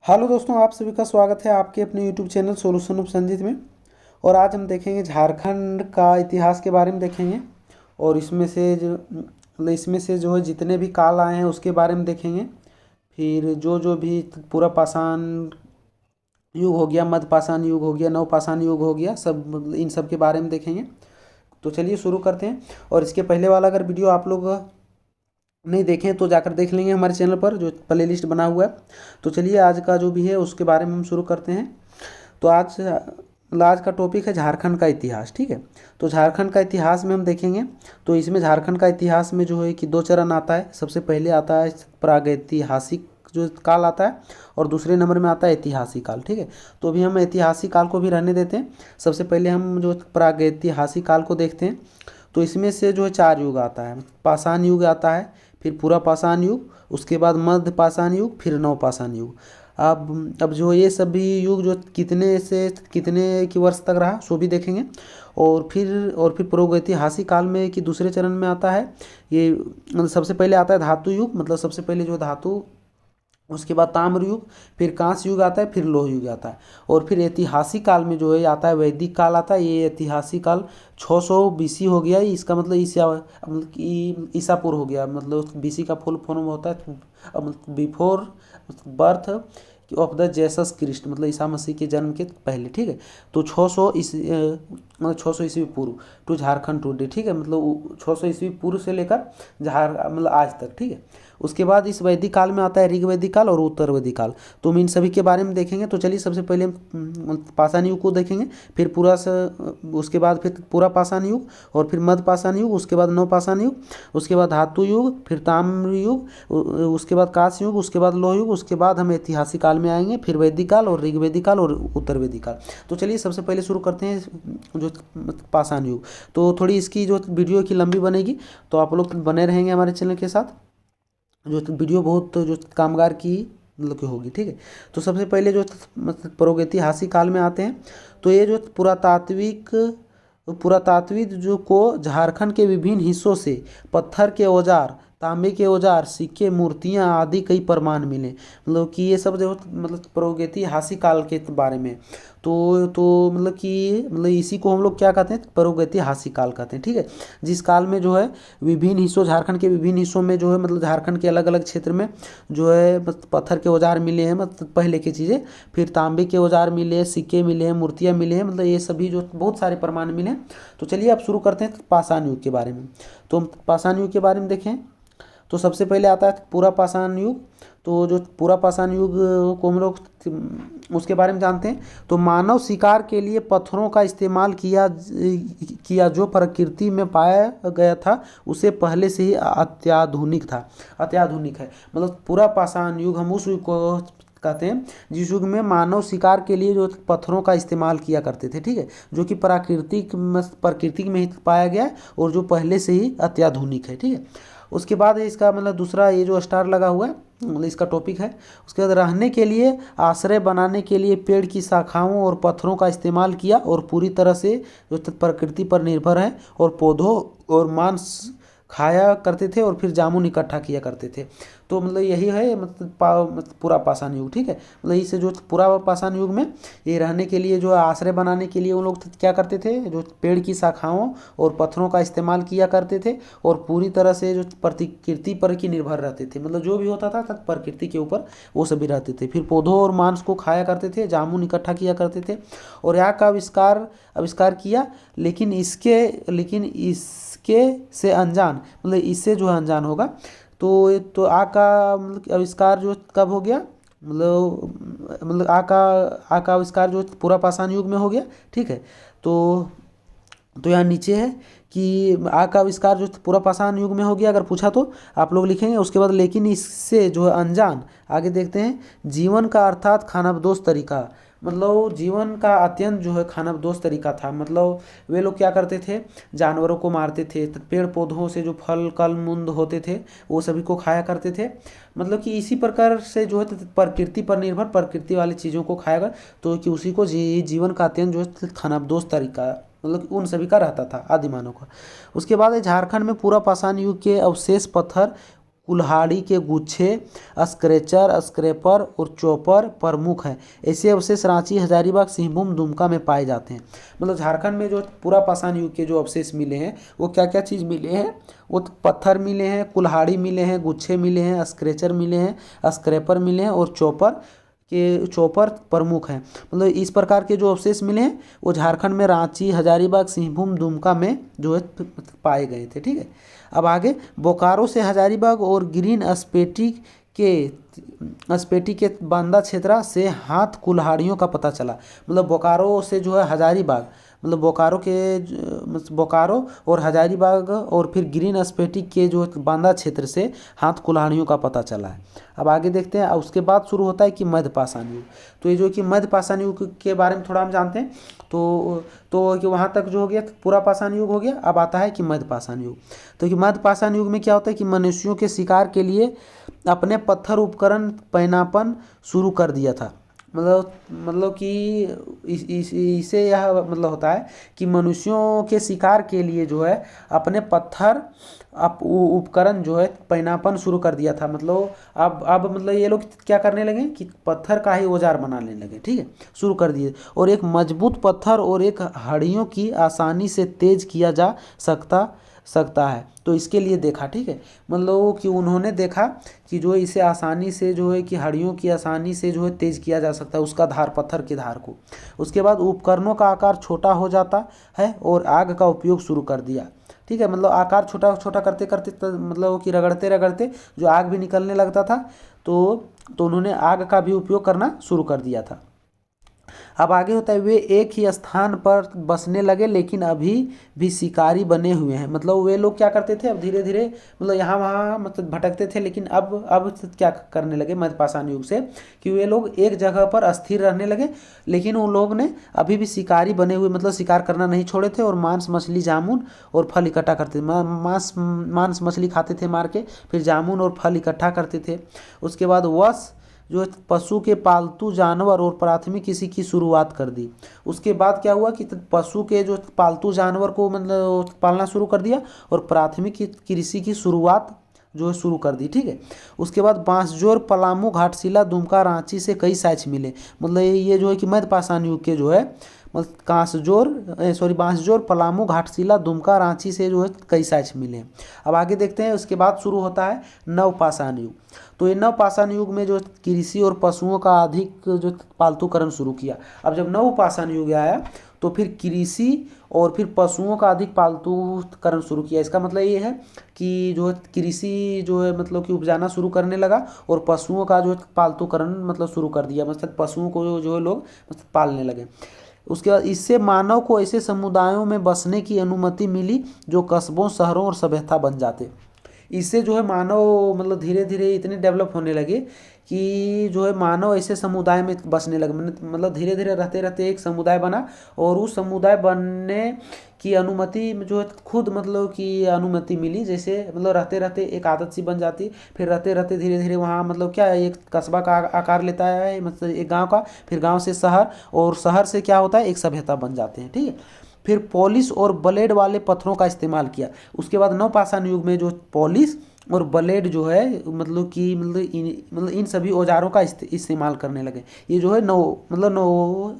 Hello दोस्तों, आप सभी का स्वागत है आपके अपने YouTube channel solution of Sanjeet में। और आज हम देखेंगे झारखंड का इतिहास के बारे में देखेंगे। और इसमें से जो है जितने भी काल आए हैं उसके बारे में देखेंगे। फिर जो जो भी पूरा पाषाण युग हो गया, मध्य पाषाण युग हो गया, नव पाषाण युग हो गया, सब इन सब के बारे में देखेंगे। तो चलिए शुरू करते हैं। और इसके पहले वाला अगर वीडियो आप लोग नहीं देखें तो जाकर देख लेंगे हमारे चैनल पर, जो प्ले लिस्ट बना हुआ है। तो चलिए आज का जो भी है उसके बारे में हम शुरू करते हैं। तो आज का टॉपिक है झारखंड का इतिहास। ठीक है, तो झारखंड का इतिहास में हम देखेंगे। तो इसमें झारखंड का इतिहास में जो है कि दो चरण आता है। सबसे पहले आता है प्रागैतिहासिक जो काल आता है, और दूसरे नंबर में आता है ऐतिहासिक काल। ठीक है, तो अभी हम ऐतिहासिक काल को भी रहने देते हैं। सबसे पहले हम जो प्रागैतिहासिक काल को देखते हैं। तो इसमें से जो है चार युग आता है। पाषाण युग आता है, फिर पूरा पाषाण युग, उसके बाद मध्य पाषाण युग, फिर नव पाषाण युग। अब जो ये सभी युग जो कितने से कितने की वर्ष तक रहा सो भी देखेंगे। और फिर प्रागैतिहासिक काल में कि दूसरे चरण में आता है ये, मतलब सबसे पहले आता है धातु युग, मतलब सबसे पहले जो धातु, उसके बाद ताम्र युग, फिर कांस्य युग आता है, फिर लौह युग आता है। और फिर ऐतिहासिक काल में जो है आता है वैदिक काल आता है। ये ऐतिहासिक काल 600 बीसी हो गया। इसका मतलब मतलब कि ईसापुर हो गया। मतलब बीसी का फुल फॉर्म होता है before birth of the Jesus Christ, मतलब ईसा मसीह के जन्म के पहले। ठीक है, तो 600 मतलब 600 ईस्वी पूर्व टू झारखंड टुडे। ठीक है, मतलब 600 ईस्वी पूर्व से लेकर मतलब आज तक। ठीक है, उसके बाद इस वैदिक काल में आता है ऋग वैदिक काल और उत्तर वैदिक काल। तो हम इन सभी के बारे में देखेंगे। तो चलिए सबसे पहले हम पाषाण युग को देखेंगे, फिर उसके बाद फिर पूरा पाषाण युग, और फिर मध्य पाषाण युग, उसके बाद नव पाषाण युग, उसके बाद धातु युग, फिर ताम्र युग, उसके बाद कांस्य युग, उसके बाद लौह युग, उसके बाद हम ऐतिहासिक काल में आएंगे, फिर वैदिक काल और ऋग वैदिक काल और उत्तर वैदिक काल। तो चलिए सबसे पहले शुरू करते हैं जो पाषाण युग। तो थोड़ी इसकी जो वीडियो की लंबी बनेगी, तो आप लोग बने रहेंगे हमारे चैनल के साथ। जो वीडियो बहुत जो कामगार की मतलब की होगी। ठीक है, तो सबसे पहले जो मतलब प्रागैतिहासिक काल में आते हैं। तो ये जो पुरातात्विक जो को झारखंड के विभिन्न हिस्सों से पत्थर के औजार, तांबे के औजार, सिक्के, मूर्तियां आदि कई प्रमाण मिले। मतलब कि ये सब जो मतलब प्रागैतिहासिक काल के बारे में। तो मतलब कि मतलब इसी को हम लोग क्या कहते हैं, प्रागैतिहासिक काल कहते हैं। ठीक है, जिस काल में जो है विभिन्न हिस्सों, झारखंड के विभिन्न हिस्सों में जो है, मतलब झारखंड के अलग अलग क्षेत्र में जो है पत्थर के औजार मिले हैं, मतलब पहले की चीज़ें। फिर तांबे के औजार मिले हैं, सिक्के मिले हैं, मूर्तियाँ मिले हैं, मतलब ये सभी जो बहुत सारे प्रमाण मिले हैं। तो चलिए अब शुरू करते हैं पाषाण युग के बारे में। तो हम पाषाण युग के बारे में देखें। तो सबसे पहले आता है पूरा पाषाण युग। तो जो पूरा पाषाण युग को हम लोग उसके बारे में जानते हैं। तो मानव शिकार के लिए पत्थरों का इस्तेमाल किया किया जो प्रकृति में पाया गया था, उसे पहले से ही अत्याधुनिक था, अत्याधुनिक है। मतलब पूरा पाषाण युग हम उस युग को कहते हैं जिस युग में मानव शिकार के लिए जो पत्थरों का इस्तेमाल किया करते थे। ठीक है, जो कि प्रकृति में ही पाया गया है, और जो पहले से ही अत्याधुनिक है। ठीक है, उसके बाद इसका मतलब दूसरा ये जो स्टार लगा हुआ है, मतलब इसका टॉपिक है। उसके बाद रहने के लिए, आश्रय बनाने के लिए पेड़ की शाखाओं और पत्थरों का इस्तेमाल किया, और पूरी तरह से जो प्रकृति पर निर्भर है, और पौधों और मांस खाया करते थे, और फिर जामुन इकट्ठा किया करते थे। तो मतलब यही है मतलब पूरा पाषाण युग। ठीक है, मतलब इससे जो पूरा पाषाण युग में ये रहने के लिए जो आश्रय बनाने के लिए उन लोग क्या करते थे, जो पेड़ की शाखाओं और पत्थरों का इस्तेमाल किया करते थे, और पूरी तरह से जो प्रकृति पर की निर्भर रहते थे। मतलब जो भी होता था प्रकृति के ऊपर वो सभी रहते थे। फिर पौधों और मांस को खाया करते थे, जामुन इकट्ठा किया करते थे, और यहाँ का आविष्कार किया। लेकिन इसके से अनजान, मतलब इससे जो है अनजान होगा। तो आ का मतलब आविष्कार जो कब हो गया, मतलब आ का आविष्कार जो पूरा पाषाण युग में हो गया। ठीक है, तो यहाँ नीचे है कि आग का आविष्कार जो पूरा पाषाण युग में हो गया, अगर पूछा तो आप लोग लिखेंगे। उसके बाद लेकिन इससे जो है अनजान, आगे देखते हैं। जीवन का अर्थात खानाबदोश तरीका, मतलब जीवन का अत्यंत जो है खानाबदोश तरीका था। मतलब वे लोग क्या करते थे, जानवरों को मारते थे, पेड़ पौधों से जो फल कल मूंद होते थे वो सभी को खाया करते थे। मतलब कि इसी प्रकार से जो है प्रकृति पर निर्भर, प्रकृति वाली चीज़ों को खाएगा, तो कि उसी को जीवन का अत्यंत जो है खानाबदोश तरीका, मतलब उन सभी का रहता था आदिमानव का। उसके बाद झारखंड में पूरा पाषाण युग के अवशेष पत्थर कुल्हाड़ी के गुच्छे, स्क्रेचर, स्क्रैपर और चॉपर प्रमुख हैं। ऐसे अवशेष रांची, हजारीबाग, सिंहभूम, दुमका में पाए जाते हैं। मतलब झारखंड में जो पूरा पाषाण युग के जो अवशेष मिले हैं वो क्या क्या चीज़ मिले हैं, वो पत्थर मिले हैं, कुल्हाड़ी मिले हैं, गुच्छे मिले हैं, स्क्रेचर मिले हैं, स्क्रैपर मिले हैं और चॉपर प्रमुख हैं। मतलब इस प्रकार के जो अवशेष मिले हैं वो झारखंड में रांची, हजारीबाग, सिंहभूम, दुमका में जो है पाए गए थे। ठीक है, अब आगे बोकारो से हजारीबाग और ग्रीन स्पेटी के बांदा क्षेत्र से हाथ कुल्हाड़ियों का पता चला। मतलब बोकारो से जो है हजारीबाग, मतलब बोकारो और हजारीबाग और फिर ग्रीन स्पेटी के जो बांदा क्षेत्र से हाथ कुल्हाड़ियों का पता चला है। अब आगे देखते हैं, उसके बाद शुरू होता है कि मध्य पाषाण युग। तो ये जो कि मध्य पाषाण युग के बारे में थोड़ा हम जानते हैं। तो कि वहाँ तक जो हो गया पूरा पाषाण युग हो गया। अब आता है कि मध्य पाषाण युग। तो कि मध्य पाषाण युग में क्या होता है कि मनुष्यों के शिकार के लिए अपने पत्थर उपकरण पैनापन शुरू कर दिया था। मतलब कि इसे यह मतलब होता है कि मनुष्यों के शिकार के लिए जो है अपने पत्थर उपकरण जो है पैनापन शुरू कर दिया था। मतलब अब मतलब ये लोग क्या करने लगे कि पत्थर का ही औजार बनाने लगे। ठीक है, शुरू कर दिए। और एक मजबूत पत्थर और एक हड्डियों की आसानी से तेज किया जा सकता है, तो इसके लिए देखा। ठीक है, मतलब कि उन्होंने देखा कि जो इसे आसानी से जो है कि हड्डियों की आसानी से जो है तेज किया जा सकता है, उसका धार, पत्थर की धार को। उसके बाद उपकरणों का आकार छोटा हो जाता है और आग का उपयोग शुरू कर दिया। ठीक है, मतलब आकार छोटा छोटा करते करते मतलब कि रगड़ते रगड़ते जो आग भी निकलने लगता था, तो उन्होंने आग का भी उपयोग करना शुरू कर दिया था। अब आगे होता है, वे एक ही स्थान पर बसने लगे लेकिन अभी भी शिकारी बने हुए हैं। मतलब वे लोग क्या करते थे, अब धीरे धीरे मतलब यहाँ वहाँ मतलब भटकते थे, लेकिन अब क्या करने लगे मध्य पाषाण युग से कि वे लोग एक जगह पर स्थिर रहने लगे, लेकिन उन लोग ने अभी भी शिकारी बने हुए, मतलब शिकार करना नहीं छोड़े थे और मांस, मछली, जामुन और फल इकट्ठा करते थे। मांस मछली खाते थे मार के, फिर जामुन और फल इकट्ठा करते थे। उसके बाद जो पशु के पालतू जानवर और प्राथमिक कृषि की शुरुआत कर दी। उसके बाद क्या हुआ कि पशु के जो पालतू जानवर को मतलब पालना शुरू कर दिया और प्राथमिक कृषि की शुरुआत जो है शुरू कर दी। ठीक है, उसके बाद बांसजोर, पलामू, घाटशिला, दुमका, रांची से कई साक्ष्य मिले। मतलब ये जो है कि मध्य पाषाण युग के जो है बांसजोर, पलामू, घाटशिला, दुमका, रांची से जो है कई साक्ष्य मिले। अब आगे देखते हैं, उसके बाद शुरू होता है नवपाषाण युग। तो ये नवपाषाण युग में जो कृषि और पशुओं का अधिक जो पालतूकरण शुरू किया। अब जब नवपाषाण युग आया तो फिर कृषि और फिर पशुओं का अधिक पालतूकरण शुरू किया। इसका मतलब ये है कि जो कृषि जो है मतलब कि उपजाना शुरू करने लगा और पशुओं का जो पालतूकरण मतलब शुरू कर दिया, मतलब पशुओं को जो है लोग मतलब पालने लगे। उसके बाद इससे मानव को ऐसे समुदायों में बसने की अनुमति मिली जो कस्बों, शहरों और सभ्यता बन जाते। इससे जो है मानव मतलब धीरे धीरे इतने डेवलप होने लगे कि जो है मानव ऐसे समुदाय में बसने लगे। मतलब धीरे धीरे रहते रहते एक समुदाय बना और उस समुदाय बनने की अनुमति जो है खुद मतलब कि अनुमति मिली। जैसे मतलब रहते रहते एक आदत सी बन जाती, फिर रहते रहते धीरे धीरे वहाँ मतलब क्या एक कस्बा का आकार लेता है, मतलब एक गांव का, फिर गांव से शहर और शहर से क्या होता है एक सभ्यता बन जाते हैं। ठीक है, फिर पॉलिश और ब्लेड वाले पत्थरों का इस्तेमाल किया। उसके बाद नवपाषाण युग में जो पॉलिश और ब्लेड जो है मतलब इन सभी औजारों का इस्तेमाल करने लगे। ये जो है नव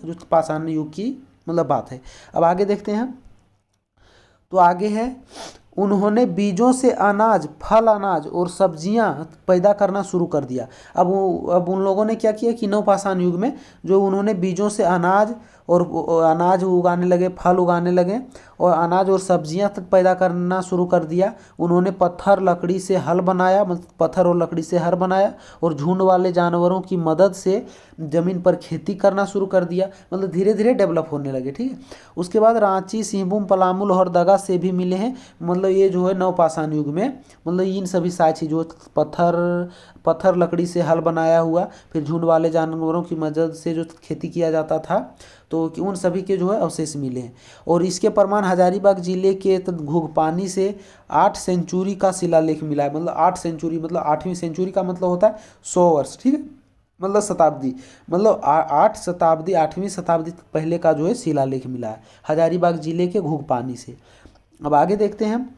जो पाषाण युग की मतलब बात है। अब आगे देखते हैं, तो आगे है, उन्होंने बीजों से अनाज, फल, अनाज और सब्जियां पैदा करना शुरू कर दिया। अब उन लोगों ने क्या किया कि नवपाषाण युग में जो उन्होंने बीजों से अनाज उगाने लगे, फल उगाने लगे और अनाज और सब्जियां तक पैदा करना शुरू कर दिया। उन्होंने पत्थर और लकड़ी से हल बनाया और झुंड वाले जानवरों की मदद से जमीन पर खेती करना शुरू कर दिया। मतलब धीरे धीरे डेवलप होने लगे। ठीक है, उसके बाद रांची, सिंहभूम, पलामू, लोहरदगा से भी मिले हैं। मतलब ये जो है नवपाषाण युग में मतलब इन सभी साक्ष्य जो पत्थर लकड़ी से हल बनाया हुआ, फिर झुंड वाले जानवरों की मदद से जो खेती किया जाता था, तो कि उन सभी के जो है अवशेष मिले हैं। और इसके प्रमाण हजारीबाग जिले के घुघपानी से 8 सेंचुरी का शिलालेख मिला है। मतलब 8 सेंचुरी मतलब 8वीं सेंचुरी का मतलब होता है 100 वर्ष। ठीक है, मतलब शताब्दी, मतलब 8वीं शताब्दी पहले का जो है शिलालेख मिला है हजारीबाग जिले के घुघपानी से। अब आगे देखते हैं,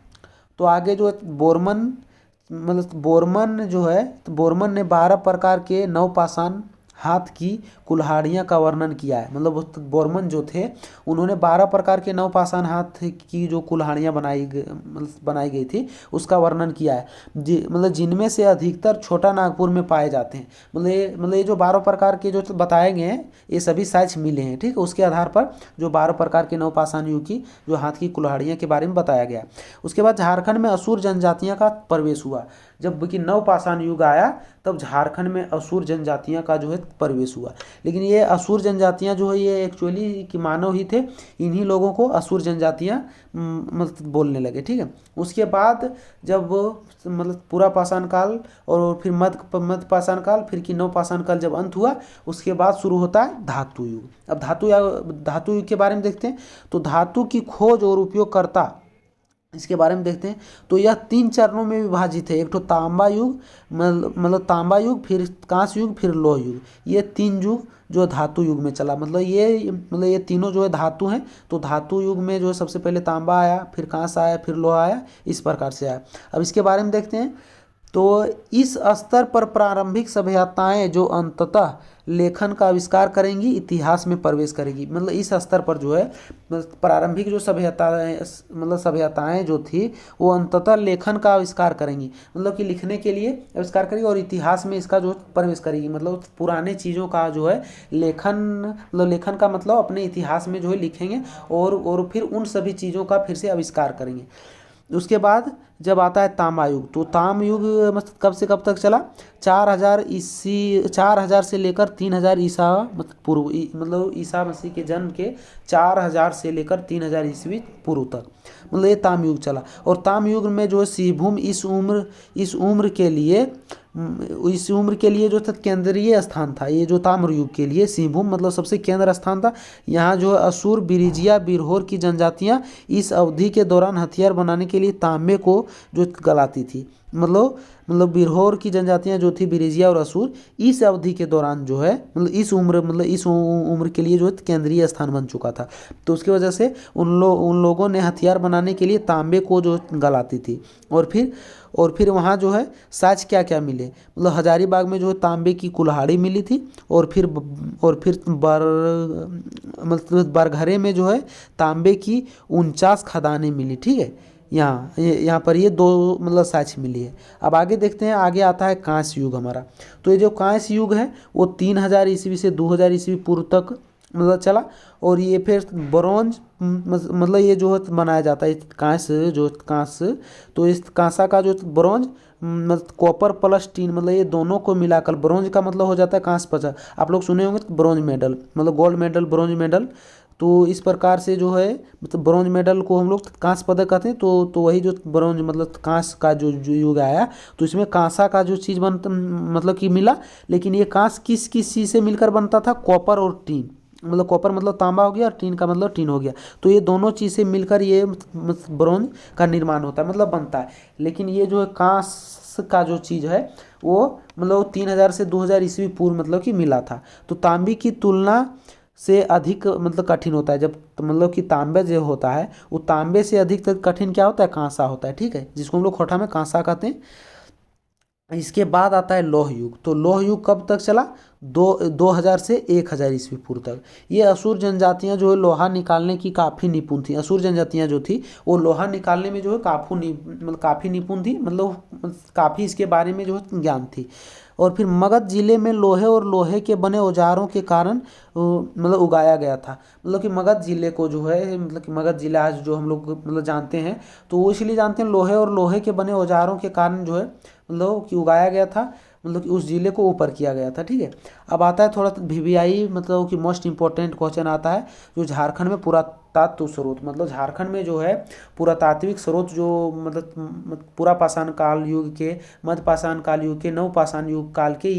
तो आगे जो बोरमन मतलब बोरमन जो है, तो बोरमन ने 12 प्रकार के नवपाषाण हाथ की कुल्हाड़ियाँ का वर्णन किया है। मतलब बोरमन जो थे उन्होंने 12 प्रकार के नवपाषाण हाथ की जो कुल्हाड़ियाँ बनाई गई थी उसका वर्णन किया है। मतलब जिनमें से अधिकतर छोटा नागपुर में पाए जाते हैं। मतलब ये जो 12 प्रकार के जो बताए गए हैं ये सभी साक्ष्य मिले हैं, ठीक है। उसके आधार पर जो 12 प्रकार के नवपाषाण युग की जो हाथ की कुल्हाड़ियाँ के बारे में बताया गया। उसके बाद झारखंड में असुर जनजातियाँ का प्रवेश हुआ। जब कि नवपाषाण युग आया तब झारखंड में असुर जनजातियाँ का जो है प्रवेश हुआ। लेकिन ये असुर जनजातियाँ जो है ये एक्चुअली कि मानव ही थे, इन्हीं लोगों को असुर जनजातियाँ मतलब बोलने लगे, ठीक है। उसके बाद जब मतलब पूरा पाषाण काल और फिर मध्य पाषाण काल, फिर कि नवपाषाण काल जब अंत हुआ उसके बाद शुरू होता है धातु युग। अब धातु युग के बारे में देखते हैं। तो धातु की खोज और उपयोगकर्ता इसके बारे में देखते हैं। तो यह 3 चरणों में विभाजित है। एक तो तांबा युग, मतलब तांबा युग, फिर कांस्य युग, फिर लौह युग। ये 3 युग जो धातु युग में चला। मतलब ये तीनों जो है धातु हैं। तो धातु युग में जो है सबसे पहले तांबा आया, फिर कांस्य आया, फिर लोहा आया, इस प्रकार से आया। अब इसके बारे में देखते हैं। तो इस स्तर पर प्रारंभिक सभ्यताएं जो अंततः लेखन का आविष्कार करेंगी इतिहास में प्रवेश करेगी। मतलब इस स्तर पर जो है प्रारंभिक जो सभ्यताएं जो थी वो अंततः लेखन का आविष्कार करेंगी। मतलब कि लिखने के लिए आविष्कार करेगी और इतिहास में इसका जो प्रवेश करेगी। मतलब पुराने चीज़ों का जो है लेखन का मतलब अपने इतिहास में जो है लिखेंगे और फिर उन सभी चीज़ों का फिर से आविष्कार करेंगे। उसके बाद जब आता है ताम्र युग, तो ताम्र युग मतलब कब से कब तक चला? 4000 से लेकर 3000 ईसा मतलब पूर्व, मतलब ईसा मसीह के जन्म के 4000 से लेकर 3000 ईस्वी पूर्व तक मतलब ये ताम्र युग चला। और ताम्र युग में जो है सिंहभूम इस उम्र के लिए जो था केंद्रीय स्थान था। ये जो ताम्र युग के लिए सिंहभूम मतलब सबसे केंद्र स्थान था। यहाँ जो है असुर, बिरिजिया, बिरहोर की जनजातियाँ इस अवधि के दौरान हथियार बनाने के लिए तांबे को जो गलाती थी। मतलब बिरहोर की जनजातियाँ जो थी, बिरिजिया और असुर, इस अवधि के दौरान जो है इस उम्र के लिए जो है केंद्रीय स्थान बन चुका था। तो उसकी वजह से उन लोगों ने हथियार बनाने के लिए तांबे को जो गलाती थी। और फिर वहाँ जो है साक्ष्य क्या क्या मिले? मतलब हजारीबाग में जो है तांबे की कुल्हाड़ी मिली थी। और फिर बरघरे में जो है तांबे की 49 खदानें मिली, ठीक है। यहाँ पर ये 2 मतलब साक्ष्य मिली है। अब आगे देखते हैं। आगे आता है कांस्य युग हमारा। तो ये जो कांस्य युग है वो 3000 ईस्वी से 2000 ईस्वी पूर्व तक मतलब चला। और ये फिर ब्रॉन्ज मतलब ये जो है बनाया जाता है कांस्य। तो इस कांसा का जो ब्रॉन्ज मतलब कॉपर प्लस टीन मतलब ये दोनों को मिलाकर ब्रॉन्ज का मतलब हो जाता है कांस्य 50। आप लोग सुने होंगे ब्रॉन्ज मेडल, मतलब गोल्ड मेडल, ब्रॉन्ज मेडल। तो इस प्रकार से जो है मतलब ब्रॉन्ज मेडल को हम लोग कांस्य पदक कहते हैं। तो वही जो ब्रॉन्ज मतलब कांस्य का जो युग आया तो इसमें कांसा का जो चीज़ बनता मतलब कि मिला। लेकिन ये कांस्य किस किस चीज़ से मिलकर बनता था? कॉपर और टीन। मतलब कॉपर मतलब तांबा हो गया और टीन का मतलब टीन हो गया। तो ये दोनों चीज़ें मिलकर ये ब्रॉन्ज का निर्माण होता है मतलब बनता है। लेकिन ये जो है कांस्य का जो चीज़ है वो मतलब 3000 से 2000 ईस्वी पूर्व मतलब कि मिला था। तो तांबे की तुलना से अधिक मतलब कठिन होता है। जब मतलब कि तांबे जो होता है वो तांबे से अधिक कठिन क्या होता है? कांसा होता है, ठीक है, जिसको हम लोग खोटा में कांसा कहते हैं। इसके बाद आता है लौह युग। तो लौह युग कब तक चला? 2000 से 1000 ईस्वी पूर्व तक। ये असुर जनजातियां जो है लोहा निकालने की काफ़ी निपुण थी। असुर जनजातियां जो थी वो लोहा निकालने में जो है काफ़ी निपुण थी। मतलब काफ़ी इसके बारे में जो है ज्ञान थी। और फिर मगध जिले में लोहे और लोहे के बने औजारों के कारण मतलब उगाया गया था। मतलब कि मगध जिले को जो है मतलब कि मगध जिला आज जो हम लोग मतलब जानते हैं तो वो इसलिए जानते हैं लोहे और लोहे के बने औजारों के कारण जो है मतलब कि उगाया गया था। मतलब कि उस जिले को ऊपर किया गया था, ठीक है। अब आता है थोड़ा वीवीआई मतलब कि मोस्ट इंपॉर्टेंट क्वेश्चन आता है जो झारखंड में पुरातत्व स्रोत। मतलब झारखंड में जो है पुरातात्विक स्रोत जो मतलब पूरा पाषाण काल युग के, मध्य पाषाण काल युग के, नव पाषाण युग काल के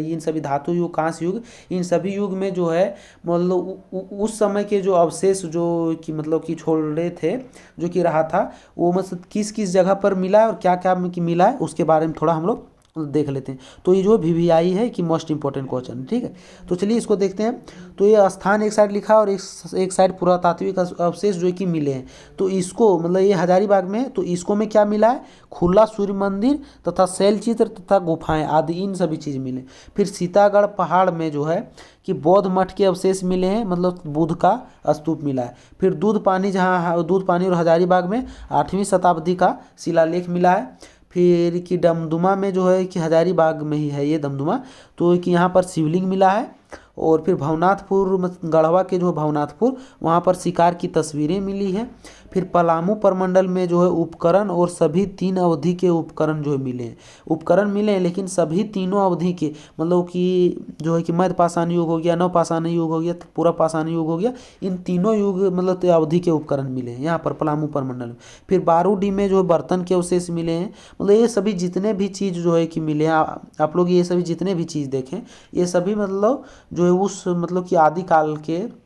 इन सभी धातु युग, कांस्य युग, इन सभी युग में जो है मतलब उस समय के जो अवशेष जो कि मतलब कि छोड़े थे जो कि रहा था वो मतलब किस किस जगह पर मिला है और क्या क्या मिला है उसके बारे में थोड़ा हम लोग देख लेते हैं। तो ये जो वीवीआई है कि मोस्ट इंपॉर्टेंट क्वेश्चन है, ठीक है। तो चलिए इसको देखते हैं। तो ये स्थान एक साइड लिखा और एक साइड पुरातात्विक अवशेष जो है कि मिले हैं। तो इसको मतलब ये हजारीबाग में है, तो इसको में क्या मिला है, खुला सूर्य मंदिर तथा शैल चित्र तथा गुफाएं आदि इन सभी चीज़ मिले। फिर सीतागढ़ पहाड़ में जो है कि बौद्ध मठ के अवशेष मिले हैं, मतलब बुद्ध का स्तूप मिला है। फिर दूध पानी, जहाँ दूध पानी और हजारीबाग में 8वीं शताब्दी का शिलालेख मिला है। फिर कि दमदमा में जो है कि हजारीबाग में ही है ये दमदमा, तो कि यहाँ पर शिवलिंग मिला है। और फिर भवनाथपुर गढ़वा के जो भवनाथपुर, वहाँ पर शिकार की तस्वीरें मिली है। फिर पलामू प्रमंडल में जो है उपकरण और सभी 3 अवधि के उपकरण जो है मिले हैं। उपकरण मिले हैं लेकिन सभी तीनों अवधि के, मतलब कि जो है कि मध्य पाषाण युग हो गया, नव पाषाण युग हो गया, पूरा पाषाण युग हो गया, इन तीनों युग मतलब अवधि के उपकरण मिले हैं यहाँ पर पलामू प्रमंडल में। फिर बारूडी में जो बर्तन के अवशेष मिले हैं। मतलब ये सभी जितने भी चीज़ जो है कि मिले हैं, आप लोग ये सभी जितने भी चीज़ देखें, ये सभी मतलब जो है उस मतलब कि आदिकाल के,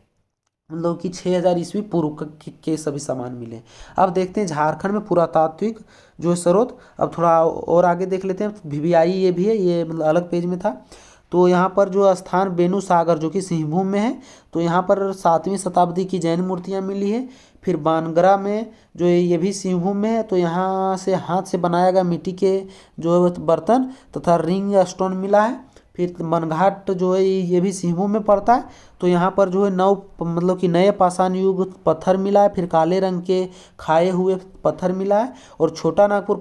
मतलब कि 6000 ईस्वी पूर्व के सभी सामान मिले। अब देखते हैं झारखंड में पुरातात्विक जो है स्रोत। अब थोड़ा और आगे देख लेते हैं। वीवीआई ये भी है, ये मतलब अलग पेज में था। तो यहाँ पर जो स्थान बेनू सागर जो कि सिंहभूम में है, तो यहाँ पर 7वीं शताब्दी की जैन मूर्तियाँ मिली है। फिर बानगरा में जो है ये भी सिंहभूम में है, तो यहाँ से हाथ से बनाया गया मिट्टी के जो है बर्तन तथा रिंग स्टोन मिला है। फिर मनघाट जो है ये भी सिंहभूम में पड़ता है, तो यहाँ पर जो है मतलब कि नए पाषाण युग पत्थर मिला है। फिर काले रंग के खाए हुए पत्थर मिला है। और छोटा नागपुर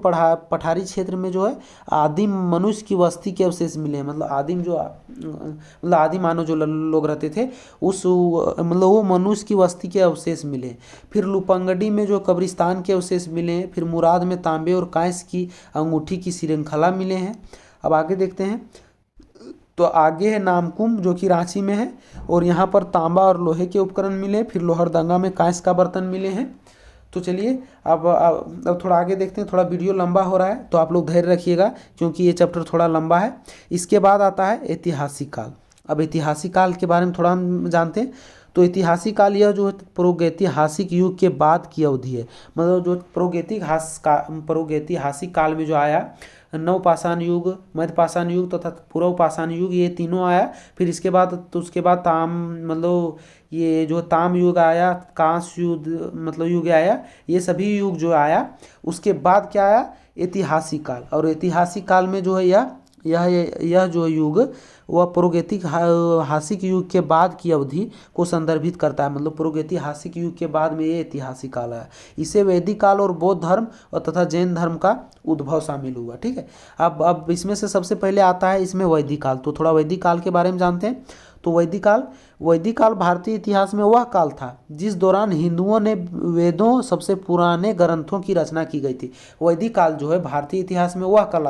पठारी क्षेत्र में जो है आदिम मनुष्य की बस्ती के अवशेष मिले हैं, मतलब आदिम जो मतलब आदि मानव जो लोग रहते थे उस मतलब वो मनुष्य की बस्ती के अवशेष मिले। फिर लुपंगडी में जो कब्रिस्तान के अवशेष मिले हैं। फिर मुराद में तांबे और कांस्य की अंगूठी की श्रृंखला मिले हैं। अब आगे देखते हैं। तो आगे है नामकुम जो कि रांची में है, और यहाँ पर तांबा और लोहे के उपकरण मिले। फिर लोहरदंगा में कांस्य का बर्तन मिले हैं। तो चलिए अब थोड़ा आगे देखते हैं। थोड़ा वीडियो लंबा हो रहा है तो आप लोग धैर्य रखिएगा, क्योंकि ये चैप्टर थोड़ा लंबा है। इसके बाद आता है ऐतिहासिक काल। अब ऐतिहासिक काल के बारे में थोड़ा हम जानते हैं। तो ऐतिहासिक काल यह जो है प्रागैतिहासिक युग के बाद की अवधि है। मतलब जो प्रागैतिहासिक काल में जो आया, नव पाषाण युग, मध्य पाषाण युग तथा पूर्व पाषाण युग, ये तीनों आया। फिर इसके बाद तो उसके बाद मतलब ये जो ताम युग आया, कांस्य युग मतलब युग आया, ये सभी युग जो आया। उसके बाद क्या आया, ऐतिहासिक काल। और ऐतिहासिक काल में जो है यह जो युग वह प्रागैतिहासिक युग के बाद की अवधि को संदर्भित करता है। मतलब प्रागैतिहासिक युग के बाद में ये ऐतिहासिक काल है। इसे वैदिक काल और बौद्ध धर्म और तथा जैन धर्म का उद्भव शामिल हुआ, ठीक है। अब इसमें से सबसे पहले आता है इसमें वैदिक काल। तो थोड़ा वैदिक काल के बारे में जानते हैं। तो वैदिक काल भारतीय इतिहास में वह काल था जिस दौरान हिंदुओं ने वेदों सबसे पुराने ग्रंथों की रचना की गई थी। वैदिक काल जो है भारतीय इतिहास में वह काल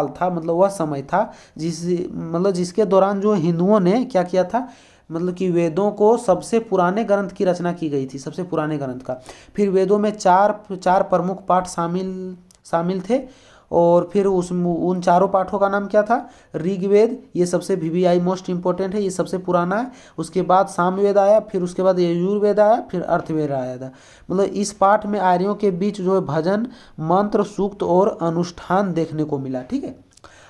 था, मतलब वह समय था जिसके दौरान जो हिंदुओं ने क्या किया था, मतलब कि वेदों को सबसे पुराने ग्रंथ की रचना की गई थी, सबसे पुराने ग्रंथ का। फिर वेदों में चार प्रमुख पाठ शामिल थे। और फिर उन चारों पाठों का नाम क्या था, ऋग्वेद, ये सबसे वीवीआई मोस्ट इंपॉर्टेंट है, ये सबसे पुराना है। उसके बाद सामवेद आया, फिर उसके बाद यजुर्वेद आया, फिर अर्थवेद आया था। मतलब इस पाठ में आर्यों के बीच जो है भजन, मंत्र, सूक्त और अनुष्ठान देखने को मिला, ठीक है।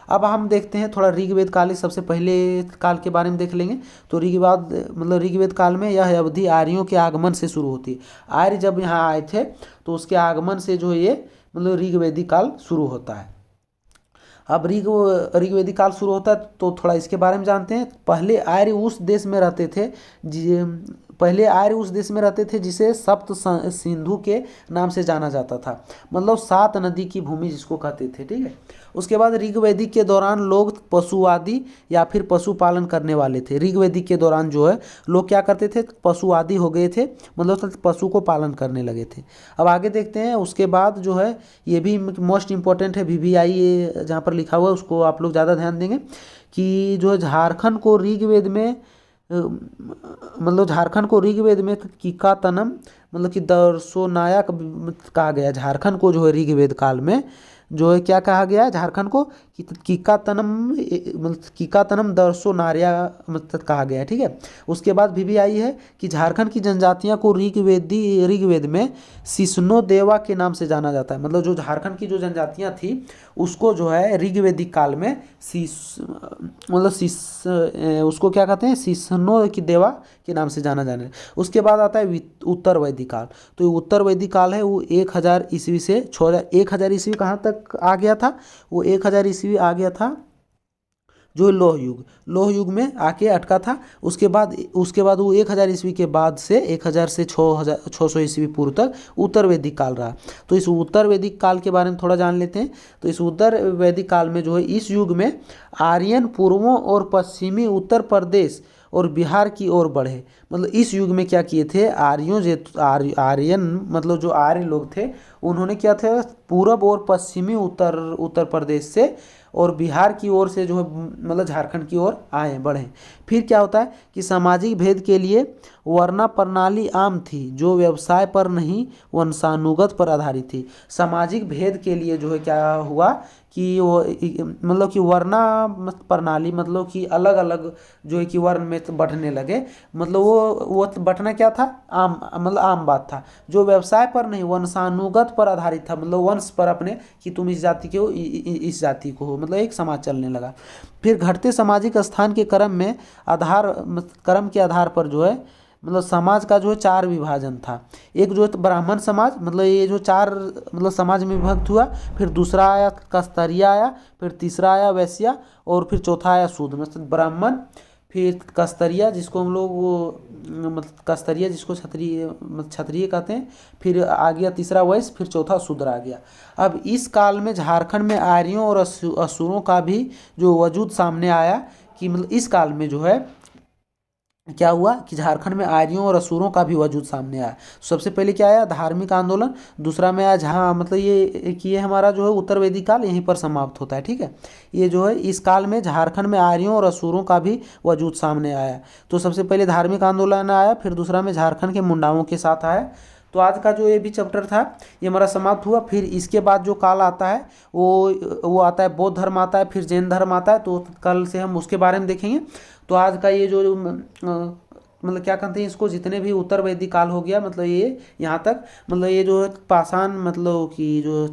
अब हम देखते हैं थोड़ा ऋग्वेद काल, सबसे पहले काल के बारे में देख लेंगे। तो ऋग्वेद काल में यह अवधि आर्यों के आगमन से शुरू होती है। आर्य जब यहाँ आए थे तो उसके आगमन से जो ये मतलब ऋग्वेदिक काल शुरू होता है। अब ऋग्वेदिक काल शुरू होता है तो थोड़ा इसके बारे में जानते हैं। पहले आर्य उस देश में रहते थे जिसे सप्त सिंधु के नाम से जाना जाता था, मतलब 7 नदी की भूमि जिसको कहते थे, ठीक है। उसके बाद ऋग्वेदिक के दौरान लोग पशुवादी या फिर पशुपालन करने वाले थे। ऋग्वेदिक के दौरान जो है लोग क्या करते थे, पशुवादी हो गए थे, मतलब पशु को पालन करने लगे थे। अब आगे देखते हैं। उसके बाद जो है ये भी मोस्ट इंपॉर्टेंट है, वीवीआई ये जहाँ पर लिखा हुआ है उसको आप लोग ज़्यादा ध्यान देंगे कि जो है झारखंड को ऋग्वेद में कीकातनम मतलब कि दर्शोनायक कहा गया। झारखंड को जो है ऋग्वेद काल में जो है क्या कहा गया है, झारखंड को कीकातनम दर्शो नार्या मतलब कहा गया है, ठीक है। उसके बाद भी आई है कि झारखंड की जनजातियां को ऋग्वेद में सिस्नो देवा के नाम से जाना जाता है। मतलब जो झारखंड की जो जनजातियां थी उसको जो है ऋग्वेदिक काल में उसको क्या कहते हैं, सिस्नो की देवा के नाम से जाना जाने। उसके बाद आता है उत्तर वैदिक काल। तो ये उत्तर वैदिक काल है वो 1000 ईस्वी से 1000 ईस्वी कहाँ तक आ गया था, वो 1000 ईस्वी आ गया था जो लोह युग में आके अटका था। उसके बाद वो 1000 ईस्वी के बाद से 1000 से 600 ईस्वी पूर्व तक उत्तर वैदिक काल रहा। तो इस उत्तर वैदिक काल के बारे में थोड़ा जान लेते हैं। तो इस उत्तर वैदिक काल में जो है इस युग में आर्यन पूर्वों और पश्चिमी उत्तर प्रदेश और बिहार की ओर बढ़े। मतलब इस युग में क्या किए थे आर्यन मतलब जो आर्य लोग थे उन्होंने क्या थे, पूरब और पश्चिमी उत्तर प्रदेश से और बिहार की ओर से जो है मतलब झारखंड की ओर आए बढ़े। फिर क्या होता है कि सामाजिक भेद के लिए वर्णा प्रणाली आम थी जो व्यवसाय पर नहीं वंशानुगत पर आधारित थी। सामाजिक भेद के लिए जो है क्या हुआ कि वो मतलब कि वर्णा प्रणाली मतलब कि अलग अलग जो है कि वर्ण में बंटने लगे। मतलब वो बंटना क्या था, आम बात था। जो व्यवसाय पर नहीं वंशानुगत पर आधारित था, मतलब वंश पर अपने कि तुम इस जाति के हो इस जाति को हो, मतलब एक समाज चलने लगा। फिर घटते सामाजिक स्थान के क्रम के आधार पर जो है मतलब समाज का जो है 4 विभाजन था। एक जो है ब्राह्मण समाज, मतलब ये जो 4 मतलब समाज में विभक्त हुआ। फिर दूसरा आया कस्तरिया आया, फिर तीसरा आया वैश्या और फिर चौथा आया शूद्र। मतलब ब्राह्मण, फिर कस्तरिया जिसको हम लोग वो मतलब कस्तरिया जिसको क्षत्रिय कहते हैं, फिर आ गया तीसरा वैश्य, फिर चौथा शूद्र आ गया। अब इस काल में झारखंड में आर्यों और असुरों का भी जो वजूद सामने आया कि मतलब इस काल में जो है क्या हुआ कि झारखंड में आर्यों और असुरों का भी वजूद सामने आया। सबसे पहले क्या आया, धार्मिक आंदोलन। दूसरा में आया जहाँ मतलब ये हमारा जो है उत्तर वैदिक काल यहीं पर समाप्त होता है, ठीक है। ये जो है इस काल में झारखंड में आर्यों और असुरों का भी वजूद सामने आया। तो सबसे पहले धार्मिक आंदोलन आया, फिर दूसरा में झारखंड के मुंडाओं के साथ आया। तो आज का जो ये भी चैप्टर था ये हमारा समाप्त हुआ। फिर इसके बाद जो काल आता है वो आता है बौद्ध धर्म आता है, फिर जैन धर्म आता है। तो कल से हम उसके बारे में देखेंगे। तो आज का ये जो मतलब क्या कहते हैं इसको, जितने भी उत्तर वैदिक काल हो गया मतलब ये यहाँ तक मतलब ये जो है पाषाण मतलब कि जो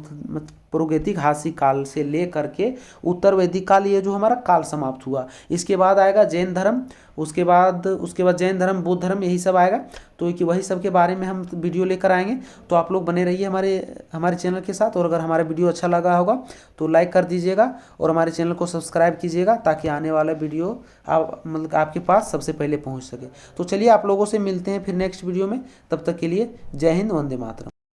प्रागैतिहासिक काल से ले करके उत्तर वैदिक काल ये जो हमारा काल समाप्त हुआ। इसके बाद आएगा जैन धर्म, उसके बाद जैन धर्म बौद्ध धर्म यही सब आएगा। तो कि वही सब के बारे में हम वीडियो लेकर आएंगे। तो आप लोग बने रहिए हमारे चैनल के साथ। और अगर हमारा वीडियो अच्छा लगा होगा तो लाइक कर दीजिएगा और हमारे चैनल को सब्सक्राइब कीजिएगा ताकि आने वाला वीडियो मतलब आपके पास सबसे पहले पहुंच सके। तो चलिए आप लोगों से मिलते हैं फिर नेक्स्ट वीडियो में। तब तक के लिए जय हिंद, वंदे मातरम।